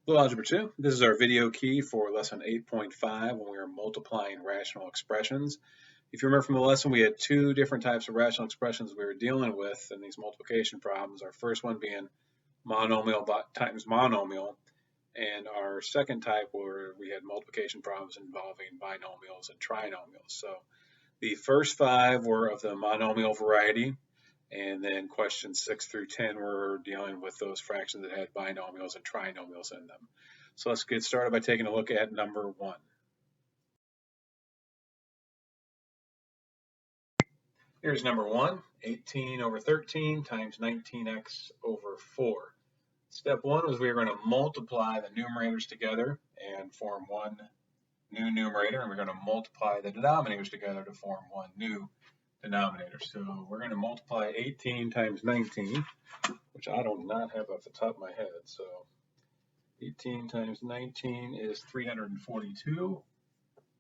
Hello, Algebra 2. This is our video key for lesson 8.5 when we are multiplying rational expressions. If you remember from the lesson, we had two different types of rational expressions we were dealing with in these multiplication problems. Our first one being monomial times monomial, and our second type where we had multiplication problems involving binomials and trinomials. So the first five were of the monomial variety. And then questions 6 through 10 were dealing with those fractions that had binomials and trinomials in them. So let's get started by taking a look at number 1. Here's number 1, 18 over 13 times 19x over 4. Step 1 was we were going to multiply the numerators together and form one new numerator, and we're going to multiply the denominators together to form one new denominator. So we're going to multiply 18 times 19, which I do not have off the top of my head. So 18 times 19 is 342.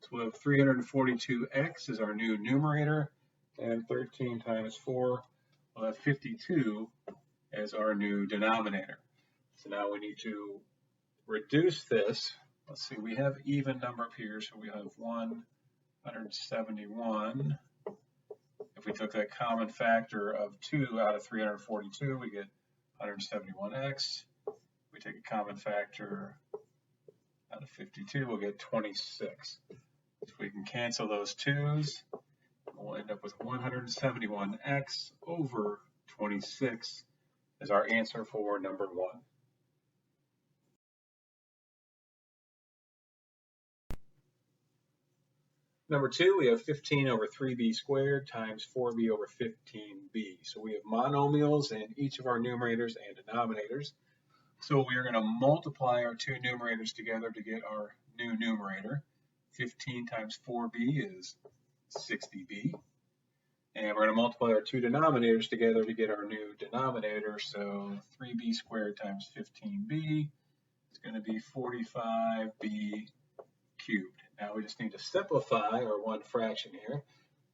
So we have 342x is our new numerator, and 13 times 4 will have 52 as our new denominator. So now we need to reduce this. Let's see, we have even number up here, so we have 171. If we took that common factor of 2 out of 342, we get 171x. If we take a common factor out of 52, we'll get 26. So we can cancel those 2's. We'll end up with 171x over 26 as our answer for number 1. Number 2, we have 15 over 3b squared times 4b over 15b. So we have monomials in each of our numerators and denominators. So we are going to multiply our two numerators together to get our new numerator. 15 times 4b is 60b. And we're going to multiply our two denominators together to get our new denominator. So 3b squared times 15b is going to be 45b cubed. Now we just need to simplify our one fraction here.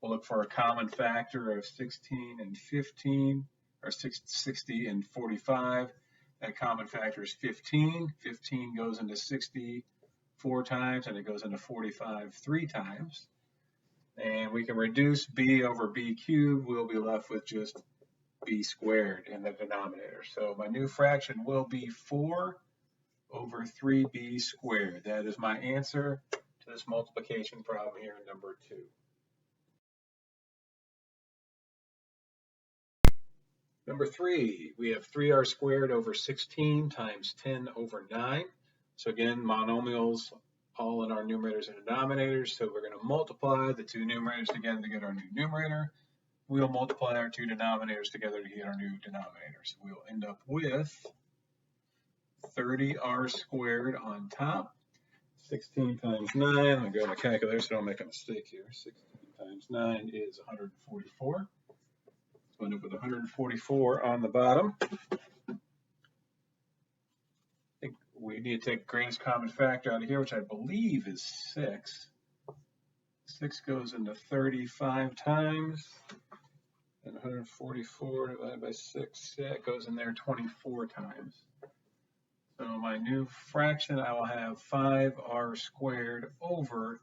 We'll look for a common factor of 16 and 15, or 60 and 45. That common factor is 15. 15 goes into 60 4 times, and it goes into 45 3 times. And we can reduce b over b cubed. We'll be left with just b squared in the denominator. So my new fraction will be 4 over 3b squared. That is my answer to this multiplication problem here in number 2. Number 3, we have 3r squared over 16 times 10 over 9. So again, monomials all in our numerators and denominators. So we're going to multiply the two numerators together to get our new numerator. We'll multiply our two denominators together to get our new denominator. So we'll end up with 30r squared on top. 16 times 9, I'm going to grab my calculator so I don't make a mistake here. 16 times 9 is 144. So end up with 144 on the bottom. I think we need to take greatest common factor out of here, which I believe is 6. 6 goes into 35 times, and 144 divided by 6, yeah, it goes in there 24 times. So my new fraction, I will have 5r squared over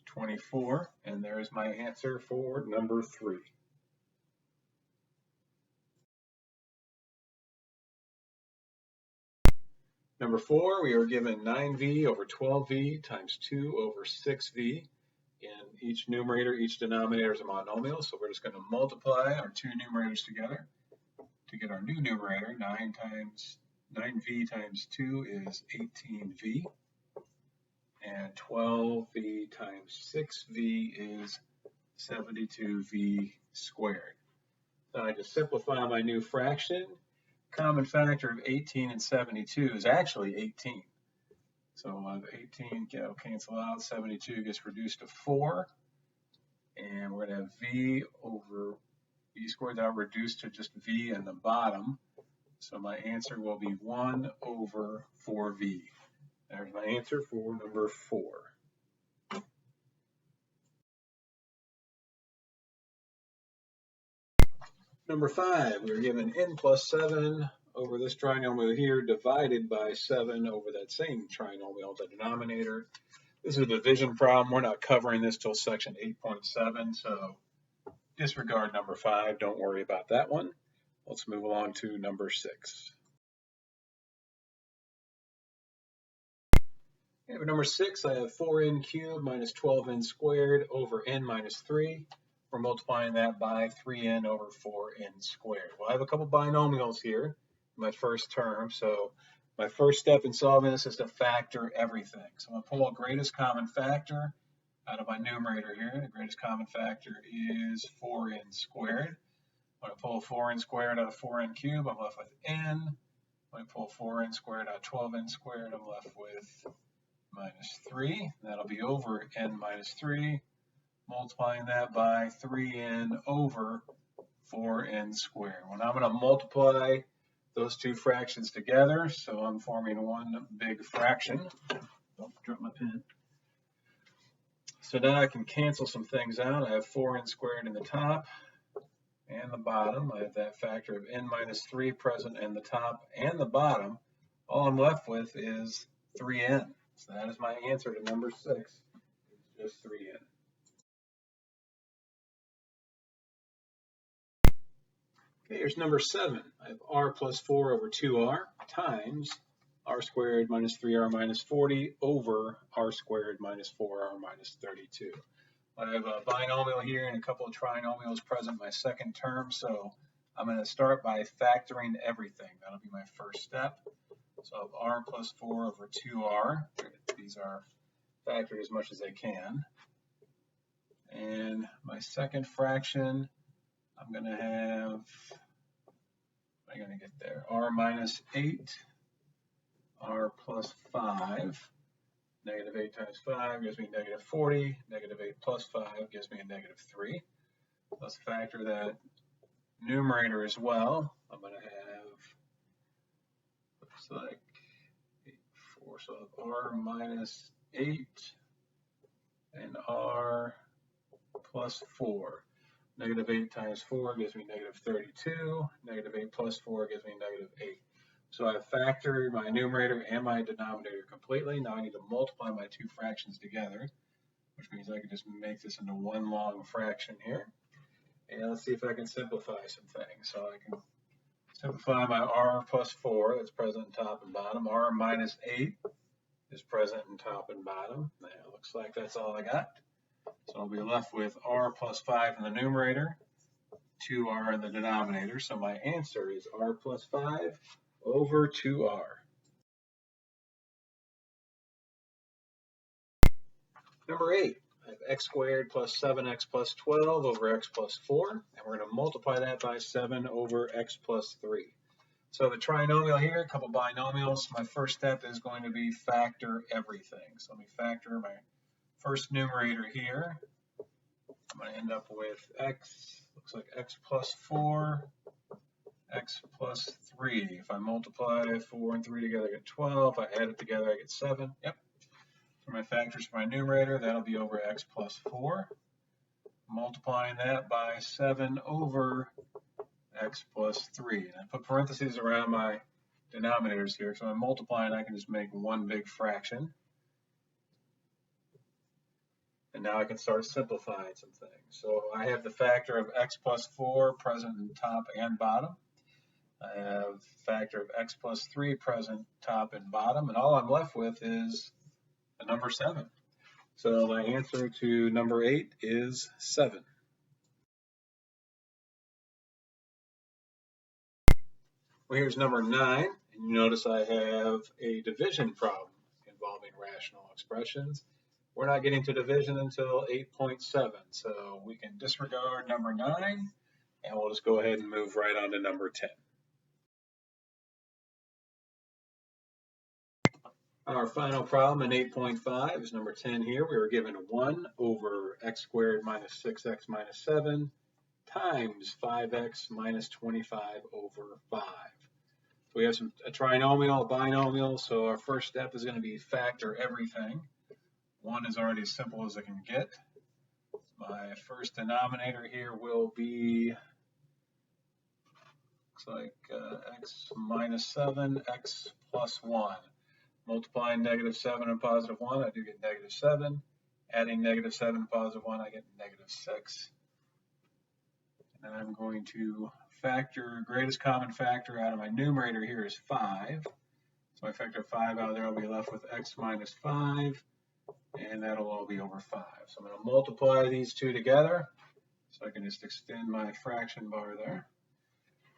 24, and there's my answer for number 3. Number 4, we are given 9v over 12v times 2 over 6v. In each numerator, each denominator is a monomial, so we're just going to multiply our two numerators together to get our new numerator. 9v times 2 is 18v, and 12v times 6v is 72v squared. So I just simplify my new fraction. Common factor of 18 and 72 is actually 18. So 18 will cancel out, 72 gets reduced to 4, and we're going to have v over v squared now reduced to just v in the bottom. So my answer will be 1 over 4v. There's my answer for number 4. Number 5, we are given n plus 7 over this trinomial here divided by 7 over that same trinomial, the denominator. This is a division problem. We're not covering this till section 8.7, so disregard number 5. Don't worry about that one. Let's move along to number 6. Okay, for number 6, I have 4n cubed minus 12n squared over n minus 3. We're multiplying that by 3n over 4n squared. Well, I have a couple binomials here in my first term, so my first step in solving this is to factor everything. So I'm going to pull a greatest common factor out of my numerator here. The greatest common factor is 4n squared. When I pull 4n squared out of 4n cubed, I'm left with n. When I pull 4n squared out of 12n squared, I'm left with minus 3. That'll be over n minus 3. Multiplying that by 3n over 4n squared. Well, now I'm going to multiply those two fractions together, so I'm forming one big fraction. Oh, dropped my pen. So now I can cancel some things out. I have 4n squared in the top and the bottom. I have that factor of n minus 3 present in the top and the bottom. All I'm left with is 3n. So that is my answer to number 6. It's just 3n. Okay, here's number 7. I have r plus 4 over 2r times r squared minus 3r minus 40 over r squared minus 4r minus 32. I have a binomial here and a couple of trinomials present in my second term, so I'm going to start by factoring everything. That'll be my first step. So I have r plus 4 over 2r. These are factored as much as I can. And my second fraction, I'm going to have, what am I going to get there? R minus 8, R plus 5. Negative 8 times 5 gives me negative 40. Negative 8 plus 5 gives me a negative 3. Let's factor that numerator as well. I'm going to have, looks like 8, 4. So I have R minus 8 and R plus 4. Negative 8 times 4 gives me negative 32. Negative 8 plus 4 gives me negative 8. So I've factored my numerator and my denominator completely. Now I need to multiply my two fractions together, which means I can just make this into one long fraction here. And let's see if I can simplify some things. So I can simplify my r plus 4 that's present in top and bottom. R minus 8 is present in top and bottom. Now it looks like that's all I got. So I'll be left with r plus 5 in the numerator, 2r in the denominator. So my answer is r plus 5 over 2r. Number 8, I have x squared plus 7x plus 12 over x plus 4, and we're going to multiply that by 7 over x plus 3. So the trinomial here, a couple binomials. My first step is going to be factor everything. So let me factor my first numerator here. I'm going to end up with x, looks like x plus 4, x plus 3. If I multiply 4 and 3 together, I get 12. If I add it together, I get 7. Yep. For my factors for my numerator, that'll be over x plus 4. Multiplying that by 7 over x plus 3. And I put parentheses around my denominators here, so I'm multiplying, I can just make one big fraction. And now I can start simplifying some things. So I have the factor of x plus 4 present in top and bottom. I have factor of x plus 3 present top and bottom, and all I'm left with is the number 7. So my answer to number 8 is 7. Well, here's number 9, and you notice I have a division problem involving rational expressions. We're not getting to division until 8.7, so we can disregard number 9, and we'll just go ahead and move right on to number 10. Our final problem in 8.5 is number 10 here. We were given 1 over x squared minus 6x minus 7 times 5x minus 25 over 5. So we have a trinomial, a binomial, so our first step is going to be factor everything. 1 is already as simple as I can get. My first denominator here will be Looks like x minus 7, x plus 1. Multiplying negative 7 and positive 1, I do get negative 7. Adding negative 7 and positive 1, I get negative 6. And I'm going to factor, greatest common factor out of my numerator here is 5. So I factor 5 out of there, I'll be left with x minus 5, and that'll all be over 5. So I'm going to multiply these two together, so I can just extend my fraction bar there.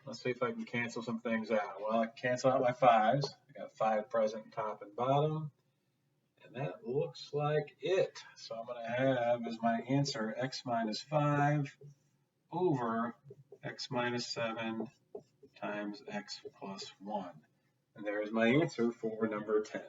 Let's see if I can cancel some things out. Well, I can cancel out my 5s. I got 5 present top and bottom, and that looks like it. So I'm going to have as my answer x minus 5 over x minus 7 times x plus 1. And there's my answer for number 10.